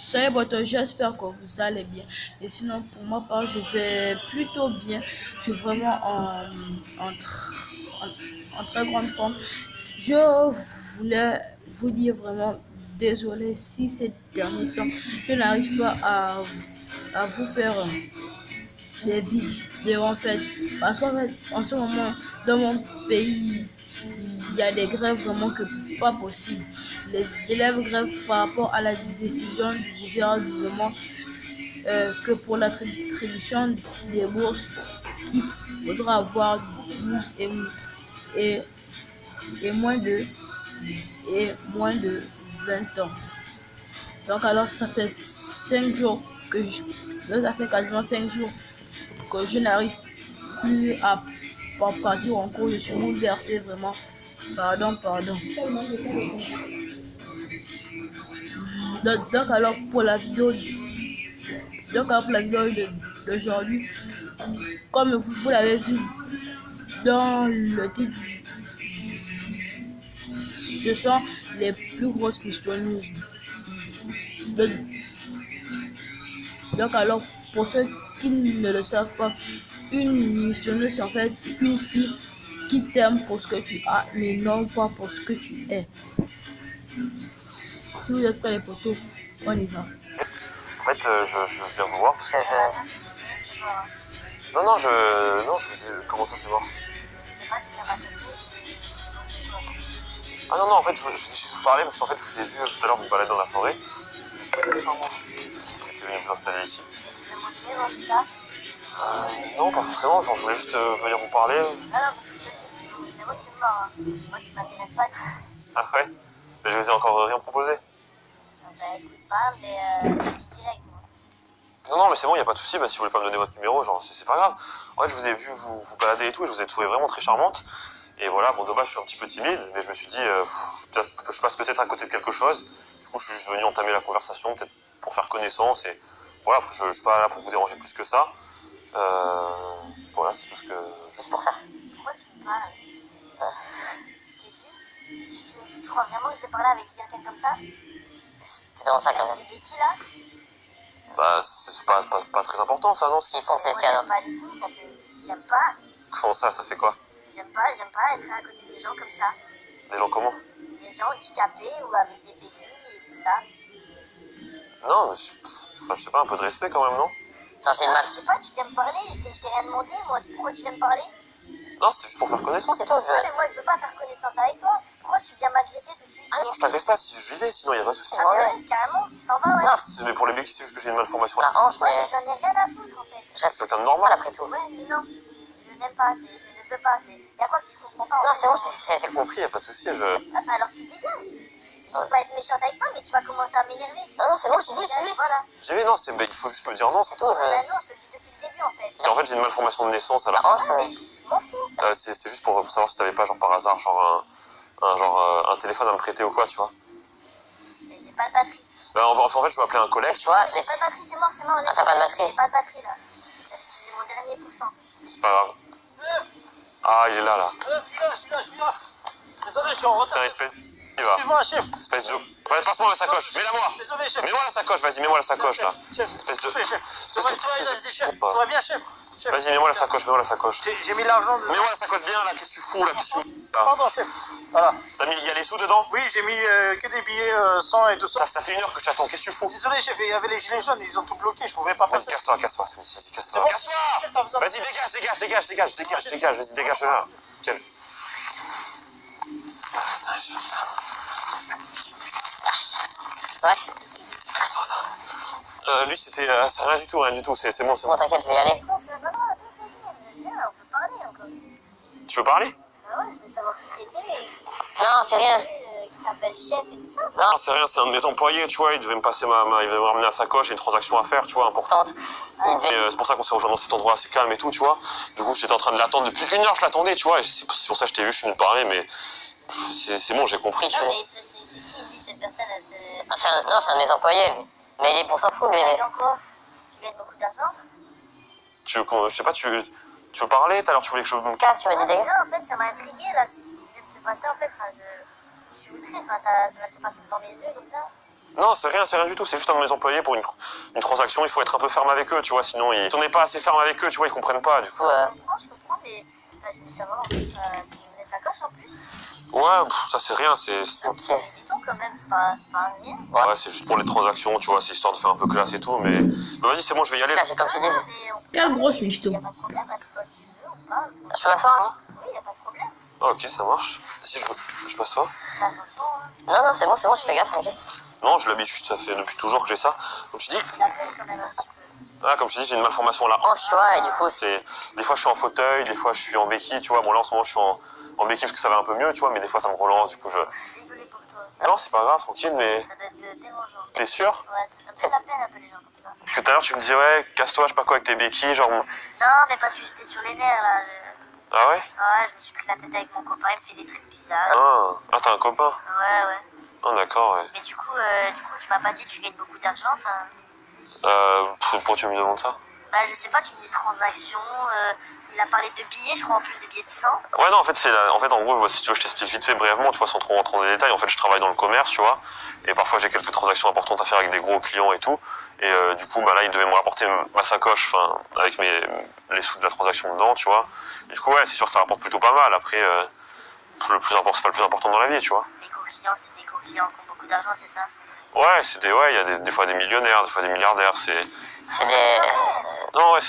Salut Boto, j'espère que vous allez bien. Et sinon, pour ma part, je vais plutôt bien. Je suis vraiment en très grande forme. Je voulais vous dire vraiment désolé si ces derniers temps, je n'arrive pas à vous faire des vidéos en fait. Parce qu'en fait, en ce moment, dans mon pays, il y a des grèves vraiment que pas possible. Les élèves grèvent par rapport à la décision du gouvernement que pour l'attribution des bourses, il faudra avoir 12 et, et, moins de, et moins de 20 ans. Donc alors ça fait 5 jours que ça fait quasiment 5 jours que je n'arrive plus à partir en cours. Je suis bouleversé vraiment. Pardon. Donc alors pour la vidéo d'aujourd'hui, comme vous l'avez vu dans le titre, ce sont les plus grosses questionneuses. Donc alors, pour ceux qui ne le savent pas, une missionneuse c'est en fait une fille qui t'aime pour ce que tu as, mais non pas pour ce que tu es. Si vous êtes prêts les potos, on y va. En fait, je viens vous voir parce que je... Non, je vous ai... Comment ça, c'est mort? Ah non, en fait, je suis vous parler parce qu'en fait, je vous ai vu tout à l'heure vous balader dans la forêt. Vous étiez venu vous installer ici. Non, pas forcément, genre, je voulais juste venir vous parler. Ah non, parce que le numéro c'est mort. Hein. Moi, tu m'intéresses pas. Ah ouais? Mais je vous ai encore rien proposé. Bah écoute pas, mais direct moi. Non, mais c'est bon, il n'y a pas de souci. Bah, si vous voulez pas me donner votre numéro, genre, c'est pas grave. En fait, je vous ai vu vous balader et tout, et je vous ai trouvé vraiment très charmante. Et voilà, bon, dommage, je suis un petit peu timide, mais je me suis dit, je passe peut-être à côté de quelque chose. Du coup, je suis juste venu entamer la conversation, peut-être pour faire connaissance. Et voilà, je ne suis pas là pour vous déranger plus que ça. Voilà, c'est tout ce que... Juste pour ça. Pourquoi tu me parles Tu t'es vu? Tu crois vraiment que je vais parler avec quelqu'un comme ça? C'est vraiment ça quand même. C'est Betty là? Bah, c'est pas très important ça, non? Ce qu'ils font, c'est ce qu'il y a. Pas du tout, ça fait... J'aime pas. Comment ça fait quoi? J'aime pas être à côté des gens comme ça. Des gens comment? Des gens handicapés ou avec des béquilles et tout ça. Non, mais je sais pas, un peu de respect quand même, non? Genre, j'ai une Je marche. sais pas, tu viens me parler, je t'ai rien demandé, moi, pourquoi tu viens me parler? Non, c'était juste pour faire connaissance. C'est tout, Ouais, mais moi je veux pas faire connaissance avec toi. Pourquoi tu viens m'agresser tout de suite? Ah non, je t'agresse pas, si j'y vais, sinon il y a pas de souci. Ah ouais, carrément, tu t'en vas, ouais. Non, Mais pour les béquilles, c'est juste que j'ai une malformation. la hanche, Ouais, mais mais j'en ai rien à foutre en fait. je reste C'est quelqu'un de normal. après tout. Ouais, mais non, je n'aime pas, je ne veux pas. Y'a quoi que tu comprends pas en Non, fait. c'est bon, j'ai J'ai compris, y a pas de souci. Ah, bah alors tu dégages. Je veux pas être méchante avec toi, mais tu vas commencer à m'énerver. Non, c'est bon, j'ai vu. Voilà. J'y vais, non, il faut juste me dire non, c'est tout. Tout, Bah non, je te le dis depuis le début en fait. En fait, j'ai une malformation de naissance, alors. La hanche, Ah, mais mais... je m'en fous. C'était juste pour savoir si t'avais pas, genre par hasard, genre un téléphone à me prêter ou quoi, tu vois. Mais j'ai pas de batterie. Bah, en fait, je vais appeler un collègue. Tu vois, J'ai pas de batterie, c'est mort. Ah, t'as pas de batterie? J'ai pas de batterie là. C'est mon dernier pourcent. C'est pas grave. Ah, il est là. Je suis là. Désolé, je suis en retard. Putain, espèce de... Il va. Excuse-moi, chef. Espèce de... Ouais, passe-moi la sacoche, mets-la moi. Désolé, chef. Mets-moi la sacoche, vas-y, mets-moi la sacoche, là. Chef, Espèce de... chef. Tout va bien, chef. Vas-y, mets-moi la sacoche. J'ai mis l'argent dedans. Mets-moi la sacoche bien, là, qu'est-ce que tu fous, là, qu'est-ce que tu fous, là? Pardon, chef. Voilà. Il y a les sous dedans? Oui, j'ai mis que des billets 100 et 200. Ça fait 1 heure que j'attends, qu'est-ce que tu fous? Désolé, chef, il y avait les gilets jaunes, ils ont tout bloqué, je pouvais pas Vas-y, passer. casse-toi, c'est bon. Vas-y, casse-toi. C'est bon. Casse-toi! Vas-y, dégage, vas-y, dégage là. Tiens. Ouais. Attends. Lui, c'était... c'est rien du tout, c'est bon, c'est bon. Bon, t'inquiète, je vais y aller. Non, attends. Viens, on peut parler encore. Tu veux parler? Ah ouais, je veux savoir qui c'était. Non, c'est rien. Qui t'appelle chef et tout ça. Non, c'est rien, c'est un de mes employés, tu vois, il devait me passer il devait me ramener la sacoche, j'ai une transaction à faire, tu vois, importante. Il disait... C'est pour ça qu'on s'est rejoint dans cet endroit assez calme et tout, tu vois. Du coup, j'étais en train de l'attendre depuis 1 heure, je l'attendais, tu vois, et c'est pour ça que je t'ai vu, je suis venu te parler, mais c'est bon, j'ai compris. Non, mais c'est qui lui, cette personne? Ah, non, c'est un de mes employés, lui. Mais il est pour s'en foutre, lui. Et encore, tu gagnes beaucoup d'argent? Je sais pas, tu veux parler? Tout à l'heure, tu voulais que je me... Casse, tu m'as dit Ah, mais dégage. non, en fait, ça m'a intrigué là, c'est ce qui vient de se passer en fait. Enfin, je suis outrée, enfin, ça va te passer devant mes yeux comme ça. Non, c'est rien du tout. C'est juste un de mes employés pour une transaction. Il faut être un peu ferme avec eux, tu vois. Sinon, si on n'est pas assez ferme avec eux, tu vois, ils comprennent pas. Du coup. Je comprends, mais enfin, je voulais savoir en fait, si vous des sacoches en plus. Ouais, ça c'est rien. C'est Dis-donc quand même, c'est pas rien. ouais, c'est juste pour les transactions, tu vois. C'est histoire de faire un peu classe et tout. Mais vas-y, c'est bon, je vais y aller. Là, c'est comme tu dis. Quelle grosse michto. Y a pas de problème, c'est quoi si tu veux, on parle. Je peux m'asseoir, hein? Oui, y a pas de problème. Ah, ok, ça marche. Si je m'assois. Fais attention, hein. Non, c'est bon, je fais gaffe, t'inquiète. Non, je l'habitude, ça fait depuis toujours que j'ai ça. Comme tu dis, Tu l'appelles quand même un petit peu. comme tu dis, j'ai une malformation à la hanche. Tu vois, et du coup, Des fois je suis en fauteuil, des fois je suis en béquille, tu vois. Bon là en ce moment je suis en béquille parce que ça va un peu mieux, tu vois, mais des fois ça me relance, du coup je... Désolée pour toi. Non, c'est pas grave, tranquille, mais... Ça doit être dérangeant. T'es sûr? Ouais, ça me fait la peine un peu les gens comme ça. Parce que tout à l'heure tu me disais, ouais, casse-toi, je sais pas quoi, avec tes béquilles, genre... Non, mais parce que j'étais sur les nerfs là. Ah ouais? Ouais, je me suis pris la tête avec mon copain, il me fait des trucs bizarres. Ah, t'as un copain? Ouais. Ah d'accord, ouais. Mais du coup, tu m'as pas dit que tu gagnes beaucoup d'argent, enfin... Pourquoi tu me demandes ça? Bah, je sais pas, tu me dis transaction, il a parlé de billets, je crois, en plus de billets de 100. Ouais, non, en fait, en gros, si tu veux, je t'explique vite fait, brièvement, tu vois, sans trop rentrer dans les détails. En fait, je travaille dans le commerce, tu vois, et parfois j'ai quelques transactions importantes à faire avec des gros clients et tout. Et du coup, bah là, ils devaient me rapporter ma sacoche, enfin, avec les sous de la transaction dedans, tu vois. Et du coup, ouais, c'est sûr que ça rapporte plutôt pas mal. Après, c'est pas le plus important dans la vie, tu vois. Les gros clients, c'est des gros clients qui ont beaucoup d'argent, c'est ça? Ouais, il y a des fois des millionnaires, des fois des milliardaires, c'est des... Non, ouais,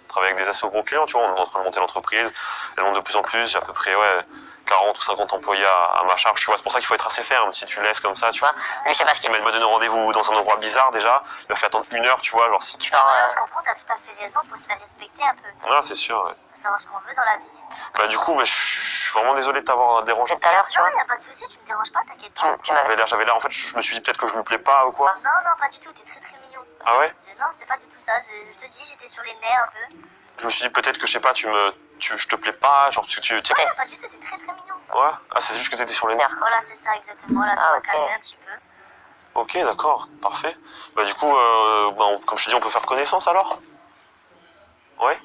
travailler avec des assez gros clients, tu vois, on est en train de monter l'entreprise, elle monte de plus en plus, j'ai à peu près, 40 ou 50 employés à ma charge, tu vois, c'est pour ça qu'il faut être assez ferme, si tu laisses comme ça, tu vois. Lui, je sais pas ce qu'il Il m'a donné rendez-vous dans un endroit bizarre déjà, il m'a fait attendre 1 heure, tu vois, genre si tu... genre... Je comprends, t'as tout à fait raison, faut se faire respecter un peu. Ah, c'est sûr, ouais. Faut savoir ce qu'on veut dans la vie. Bah du coup, je suis vraiment désolé de t'avoir dérangé. Tout à l'heure, tu Non, vois. y a pas de souci, tu me déranges pas, t'inquiète pas. J'avais l'air, en fait, je me suis dit peut-être que je lui plais pas ou quoi. Non, pas du tout, t'es très très mignon. Ah ouais? Non, c'est pas du tout ça, je te dis, j'étais sur les nerfs un peu. Je me suis dit peut-être que, je sais pas, je te plais pas, genre, Non, pas du tout, t'es très très mignon. Ouais? Ah, c'est juste que t'étais sur les nerfs. Voilà, c'est ça exactement, là, ça Ah, m'a ok. calmé un petit peu. Ok, d'accord, parfait. Bah du coup, comme je te dis, on peut faire connaissance alors? Ouais?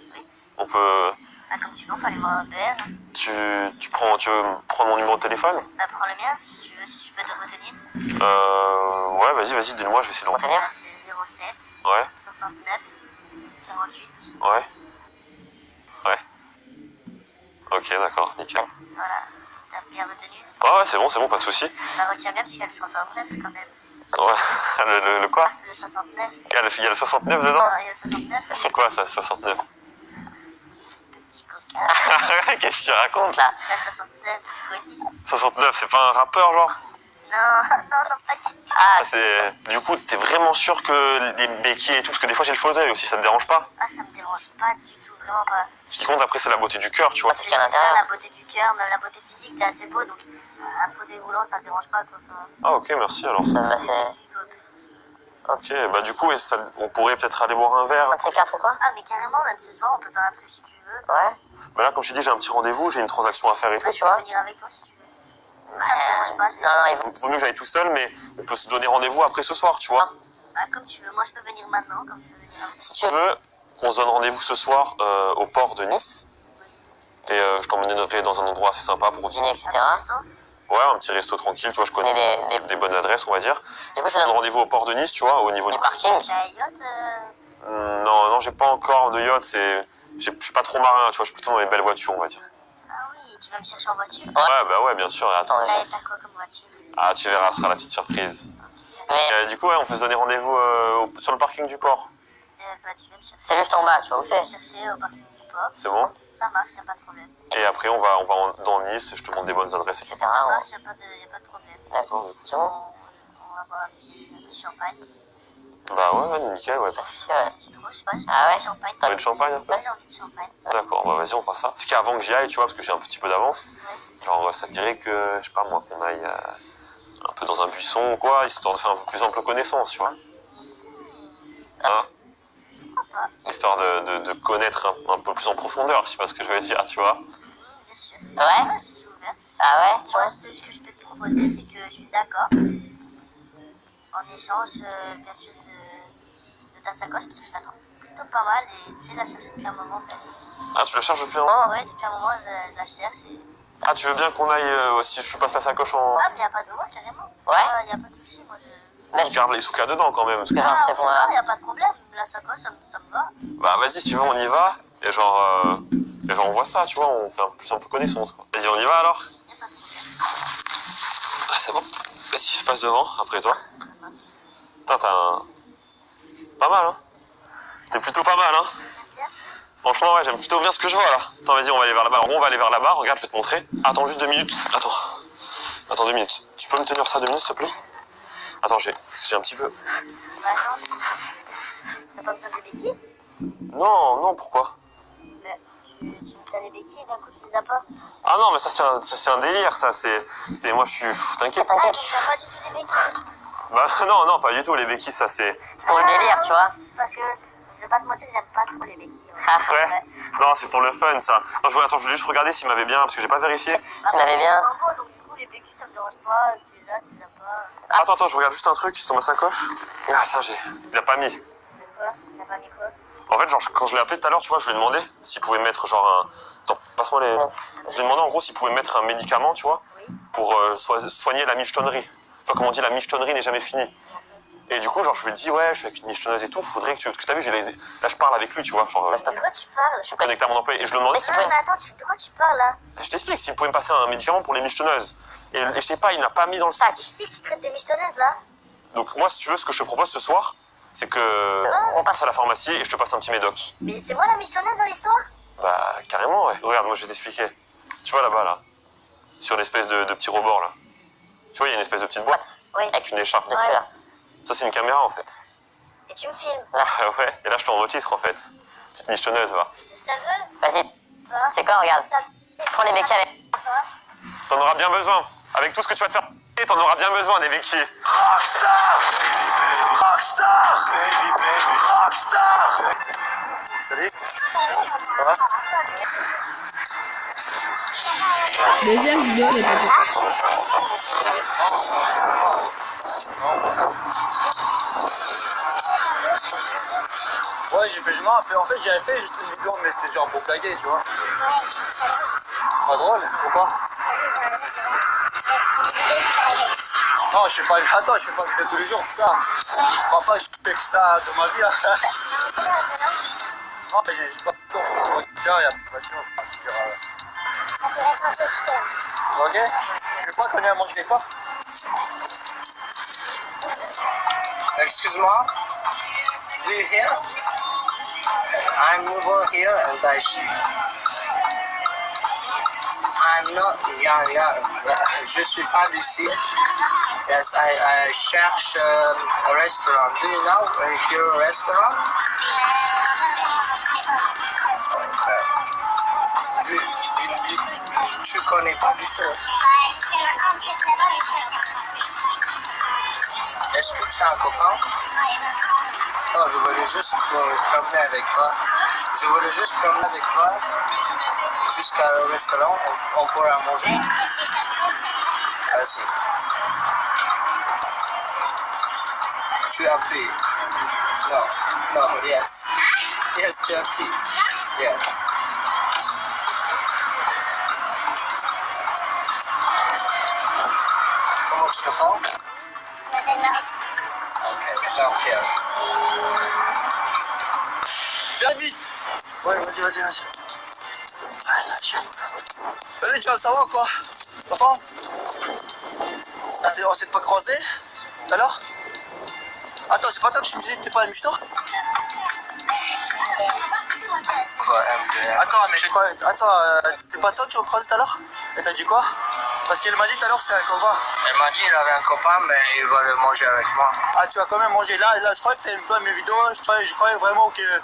On peut... Bah, comme tu veux, on peut aller voir un père. Tu veux prendre mon numéro de téléphone? Bah, prends le mien, si tu peux te retenir. Ouais, vas-y, dis-le-moi, je vais essayer de le retenir. Bah, c'est 07 Ouais, 69 48. ouais. Ouais. Ok, d'accord, nickel. Voilà, t'as bien retenu. Ouais, c'est bon, pas de soucis. Bah, retiens bien parce qu'il y a le 69 quand même. Ouais, le quoi? Le 69. Il y a le 69 dedans? Il y a le 69. C'est quoi ça, 69? Petit coca. Qu'est-ce qu'il raconte là? La 69, c'est connu. 69, c'est pas un rappeur genre? Non, pas du tout. Ah, du coup, t'es vraiment sûr que les béquilles et tout, parce que des fois j'ai le fauteuil aussi, ça te dérange pas? Ah, ça me dérange pas du tout, vraiment pas. Ce qui compte après, c'est la beauté du cœur, tu vois. C'est ce qu'il y a à ça, l'intérieur. la beauté du cœur, même la beauté physique, t'es assez beau, donc un fauteuil roulant, ça me dérange pas, quoi. Enfin, Ah, ok, merci alors. Bah, c'est... Ok, bah du coup, on pourrait peut-être aller boire un verre. Un de ces quatre ou quoi? Ah, mais carrément, même ce soir, on peut faire un truc si tu veux. Ouais. Bah là, comme je t'ai dit, j'ai un petit rendez-vous, j'ai une transaction à faire et tout. Tu vois? Venir avec toi si tu veux. Ça me dérange pas. Non, il faut... Vaut mieux que j'aille tout seul, mais on peut se donner rendez-vous après ce soir, tu vois. Bah, comme tu veux. Moi, je peux venir maintenant, comme tu peux venir avec. Si Si tu tu veux... veux, on se donne rendez-vous ce soir au port de Nice. Et je t'emmènerai dans un endroit assez sympa pour Dîner, dîner. etc. Un petit resto. Ouais, un petit resto tranquille, tu vois, je connais Mais des bonnes adresses, on va dire. Du coup, je On donne donne rendez-vous au port de Nice, tu vois, au niveau du du... parking. La yacht, Non, j'ai pas encore de yacht, je suis pas trop marin, tu vois, je suis plutôt dans les belles voitures, on va dire. ah oui, tu vas me chercher en voiture. Ouais, bah ouais, bien sûr, et attends. Attends, T'as quoi comme voiture? Ah, tu verras, ce sera la petite surprise. mais Du coup, ouais, on peut se donner rendez-vous sur le parking du port. Bah, tu vas me chercher. c'est juste en bas, tu vois où Tu vas c'est? me chercher au parking du port. C'est bon? Ça marche, y a pas de problème. Et après, on va dans Nice, je te montre des bonnes adresses, etc. Etc. Ça ouais. marche, y a pas de problème. D'accord, c'est bon? On va boire un petit champagne. Bah ouais, nickel, ouais. Pas de soucis, ouais. J'ai trop, je sais pas, j'ai Ah ouais? envie de champagne. T'as envie de champagne un peu? Ouais, j'ai envie de champagne. D'accord, bah vas-y, on fera ça. Parce qu'avant que j'y aille, tu vois, parce que j'ai un petit peu d'avance, genre, ça te dirait que, je sais pas moi, qu'on aille un peu dans un buisson ou quoi, histoire de faire un peu plus ample connaissance, tu vois. Hein? Histoire de connaître un peu plus en profondeur, je sais pas ce que je veux dire, tu vois. Bien sûr. Ouais? Je suis ouverte. Ah ouais, tu Moi, vois? ce que je peux te proposer, c'est que je suis d'accord. En échange, bien sûr, de ta sacoche, parce que je la trouve plutôt pas mal et j'essaie de la chercher depuis un moment. En fait. Ah, tu la cherches depuis un moment? Ouais, depuis un moment, je la cherche et Ah, tu veux bien qu'on aille, si je te passe la sacoche en... Ah, mais y a pas de droit, carrément. Ouais. Y a pas de soucis, moi je... Mais Je garde les sous qu'il y a dedans quand même. Parce que... genre, c'est pour... non, y a pas de problème. La sacoche, ça me va. Bah vas-y, si tu veux, on y va. Et genre, on voit ça, tu vois, on fait un peu connaissance, quoi. Vas-y, on y va alors. Ah, c'est bon. Vas-y, passe devant, après toi. Putain, t'as un... Pas mal, hein. T'es plutôt pas mal, hein. Franchement, ouais, j'aime plutôt bien ce que je vois, là. Attends, vas-y, on va aller vers là-bas. En gros, on va aller vers là-bas. Regarde, je vais te montrer. Attends juste 2 minutes. Attends 2 minutes. Tu peux me tenir ça 2 minutes, s'il te plaît? Attends, j'ai un petit peu... Bah attends. T'as pas besoin de béquilles? Non, pourquoi? Bah, t'as les béquilles, d'un coup tu les as pas. Ah non, mais ça c'est un délire, ça, c'est... Moi, je suis... T'inquiète. Ah, donc t'as pas du tout des béquilles? Bah non, pas du tout, les béquilles, ça c'est... C'est pour le délire, tu vois. Parce que, je vais pas te mentir, j'aime pas trop les béquilles. Ouais. Non, c'est pour le fun, ça. Non, je voulais juste regarder s'il m'avait bien, parce que j'ai pas vérifié. Tu m'avais bien. Donc du coup, les béquilles, ça me dérange pas. Tu les as pas. Attends, je regarde juste un truc sur ma sacoche. Ah, ça, il a pas mis. De quoi? T'as pas mis quoi? En fait, genre, quand je l'ai appelé tout à l'heure, tu vois, je lui ai demandé s'il pouvait mettre genre un... Attends, passe-moi les... Je lui ai demandé en gros s'il pouvait mettre un médicament, tu vois, pour soigner la michetonnerie. Tu vois, comme on dit, la michetonnerie n'est jamais finie. Et du coup, genre, je lui ai dit, ouais, je suis avec une michetonneuse et tout, faudrait que tu... Parce que t'as vu, là, je parle avec lui, tu vois, genre... De quoi tu parles? Je suis connecté à mon employé et je lui ai demandé si... Non, mais attends, de quoi tu parles là? Je t'explique, s'il pouvait me passer un médicament pour les michetonneuses. Et je sais pas, il n'a pas mis dans le sac. Qui c'est que tu traites de michetonneuses là? Donc moi, si tu veux, ce que je te propose ce soir, c'est que on passe à la pharmacie et je te passe un petit médoc. Mais c'est moi la michetonneuse dans l'histoire? Bah, carrément, ouais. Regarde, moi, je vais t'expliquer. Tu vois là-bas, là, sur l'espèce de petit rebord, là. Tu vois, il y a une espèce de petite boîte Oui. avec une écharpe. Dessus, là. Ça, c'est une caméra, en fait. Et tu me filmes? Ouais, et là, je t'enregistre, en fait. Petite michetonneuse, va. C'est sérieux? Vas-y. C'est quoi, regarde. Ça Prends les béquilles avec. T'en auras bien besoin. Avec tout ce que tu vas te faire, t'en auras bien besoin, des béquilles. Rockstar! Rockstar! Baby, baby, rockstar! Salut. Ça va? Deuxième vidéo, les papas. Ouais, j'ai fait, en fait, j'avais fait juste une vidéo, mais c'était genre pour blaguer, tu vois. Pas drôle, pourquoi? Non, je fais pas, attends, je fais pas vidéo tous les jours, ça. Je crois pas que je fais que ça de ma vie, là. Non, mais j'ai pas de temps, il y a pas de chance. Ok? Je sais pas qu'on est à manger quelque part. Excuse-moi, do you hear? I'm over here and I'm not, je suis pas d'ici. Yes, I cherche a restaurant. Do you know your restaurant? Tu connais pas du tout. Est-ce que tu as un copain? Non, je voulais juste promener avec toi. Je voulais juste promener avec toi jusqu'à le restaurant. On pourra manger. Vas-y. Tu as pris? Non, yes. Yes, tu as pris. Yeah. Comment tu te sens? Ok, Jean-Pierre. Viens vite. Ouais, vas-y. Salut, tu vas savoir quoi? Papa? On s'est pas croisé tout à l'heure? Attends, c'est pas toi que tu me disais que t'es pas un micheton? Attends, mais je crois. Attends, c'est pas toi qui m'as croisé tout à l'heure? Et t'as dit quoi? Parce qu'elle m'a dit tout à l'heure que c'était un copain. Elle m'a dit qu'il avait un copain, mais il va le manger avec moi. Ah, tu vas quand même manger là, je croyais que t'aimais pas mes vidéos. Je croyais vraiment que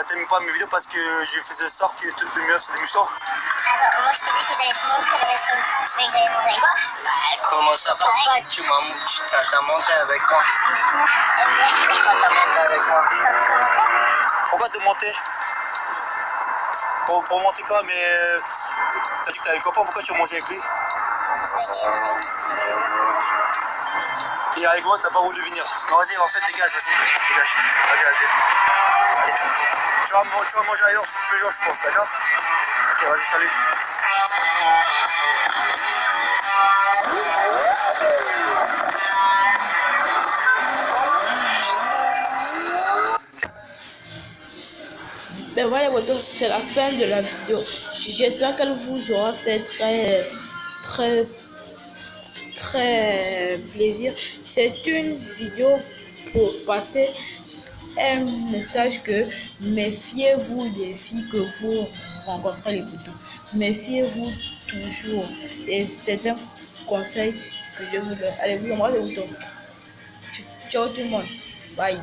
t'aimais pas mes vidéos parce que je faisais sorte que toutes les meufs c'est des michetons. Alors, moi je t'ai dit que j'allais te montrer le restaurant. Tu veux que j'allais manger avec moi? Comment ça va? T'as monté avec moi. Pourquoi t'as monté avec moi? Pourquoi te monter? Pour monter quoi? Mais t'as dit que t'avais un copain, pourquoi tu as mangé avec lui? Et avec moi, t'as pas voulu venir. Non, vas-y, en fait, dégage, vas-y. Dégage. Vas-y. Allez. Tu vas manger ailleurs, c'est plus jours, je pense, d'accord? Ok, vas-y, salut. Ben voilà, donc c'est la fin de la vidéo. J'espère qu'elle vous aura fait très plaisir. C'est une vidéo pour passer un message que méfiez-vous des filles que vous rencontrez les boutons. Méfiez-vous toujours. Et c'est un conseil que je vous donne. Allez, vous embrassez les boutons. Ciao tout le monde. Bye.